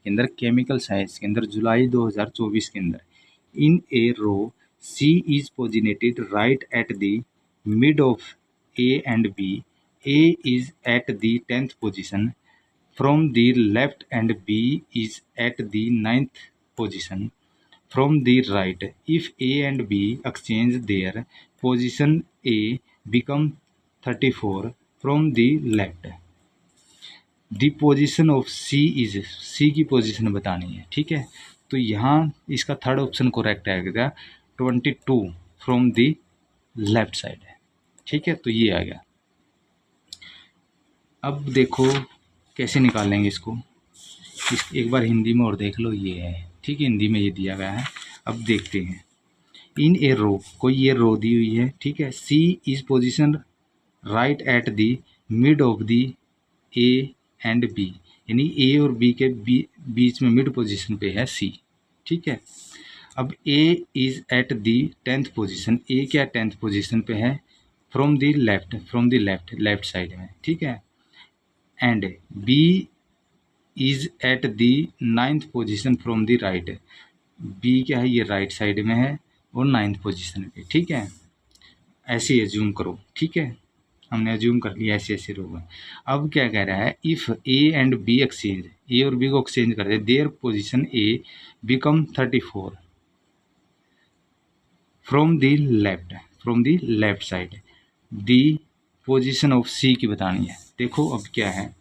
के अंदर, chemical science के अंदर, जुलाई 2024 के अंदर, in a row C is positioned right at the mid of A and B, A is at the 10th position from the left and B is at the 9th position from the right. If A and B exchange their position, A become 34 from the left. The position of C is, C की position बतानी है, ठीक है। तो यहाँ इसका third option correct आएगा, 22 from the left side है, ठीक है। तो ये आ गया। अब देखो कैसे निकालेंगे इसको, एक बार हिंदी में और देख लो, ये है, ठीक है, हिंदी में ये दिया गया है। अब देखते हैं, इन ए रो, कोई ये रो दी हुई है, ठीक है। C is position right at the mid of the A and B, यानी ए और बी के बीच में मिड पोजीशन पे है सी, ठीक है। अब A is at the 10th position, A क्या 10th पोजीशन पे है, फ्रॉम द लेफ्ट साइड में, ठीक है। And B is at the 9th position from the right, B क्या है, ये राइट साइड में है और 9th पोजीशन पे, ठीक है। ऐसे एज्यूम करो, ठीक है, हमने एज्यूम कर लिया ऐसे रो है। अब क्या कह रहा है, if A and B exchange, A और बी को एक्सचेंज कर दे, their position A become 34 from the left side, the position of C की बतानी है। देखो अब क्या है,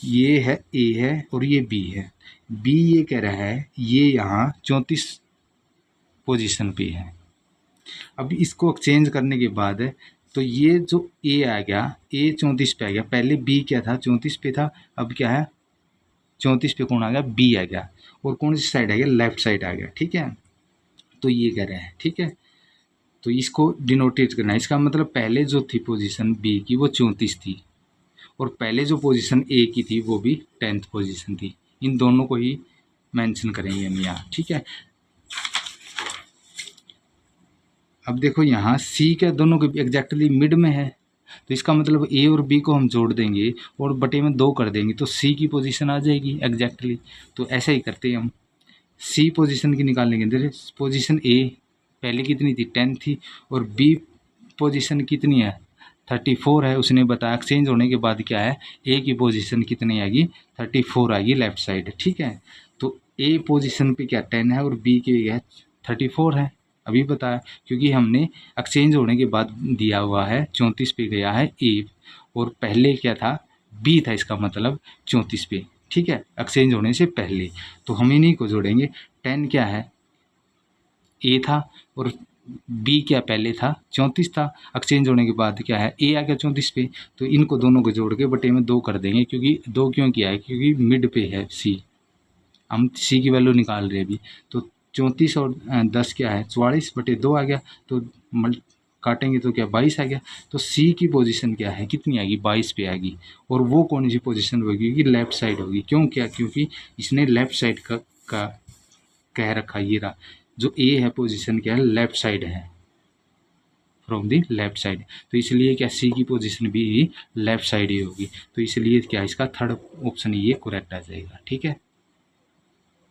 ये है ए है और ये बी है, बी ये कह रहा है ये यहाँ 34 पोजीशन पे है। अब इसको एक्सचेंज करने के बाद तो ये जो ए आ गया, ए 34 पे आ गया, पहले बी क्या था 34 पे था, अब क्या है 34 पे कौन आ गया, बी आ गया, और कौन सी साइड आ गया, लेफ्ट साइड आ गया, ठीक है। तो ये कह रहे हैं, ठीक है। तो इसको डिनोटेट करना है, इसका मतलब पहले जो थी पोजीशन बी की वो 34 थी, और पहले जो पोजीशन ए की थी वो भी 10th पोजीशन थी। इन दोनों को ही मेंशन करेंगे हम यहाँ, ठीक है। अब देखो यहाँ सी क्या दोनों के एग्जैक्टली मिड में है, तो इसका मतलब ए और बी को हम जोड़ देंगे और बटे में 2 कर देंगे तो सी की पोजीशन आ जाएगी एग्जैक्टली। तो ऐसा ही करते हैं हम, सी पोजीशन की निकालेंगे। देखिए पोजीशन ए पहले कितनी थी 10 थी, और बी पोजीशन कितनी है 34 है, उसने बताया। एक्सचेंज होने के बाद क्या है, ए की पोजीशन कितनी आएगी 34 आएगी लेफ्ट साइड, ठीक है। तो ए पोजीशन पे क्या 10 है और बी के क्या 34 है, अभी बताया, क्योंकि हमने एक्सचेंज होने के बाद दिया हुआ है 34 पे गया है ए, और पहले क्या था बी था, इसका मतलब 34 पे, ठीक है, एक्सचेंज होने से पहले। तो हम इन्हीं को जोड़ेंगे, 10 क्या है ए था और बी क्या पहले था 34 था, एक्सचेंज होने के बाद क्या है ए आ गया 34 पे, तो इनको दोनों को जोड़ के बटे में 2 कर देंगे, क्योंकि 2 क्यों किया है, क्योंकि मिड पे है सी, हम सी की वैल्यू निकाल रहे हैं अभी। तो 34 और 10 क्या है 44 बटे 2 आ गया, तो काटेंगे तो क्या 22 आ गया। तो सी की पोजीशन क्या है कितनी आएगी 22 पे आएगी, और वो कौन सी पोजीशन होगी कि लेफ्ट साइड होगी। क्यों क्या, क्योंकि इसने लेफ्ट साइड का कह रखा, ये रहा जो ए है पोजीशन क्या है लेफ्ट साइड है, फ्रॉम दी लेफ्ट साइड, तो इसलिए क्या सी की पोजीशन भी लेफ्ट साइड ही होगी। तो इसलिए क्या इसका थर्ड ऑप्शन ये करेक्ट आ जाएगा, ठीक है।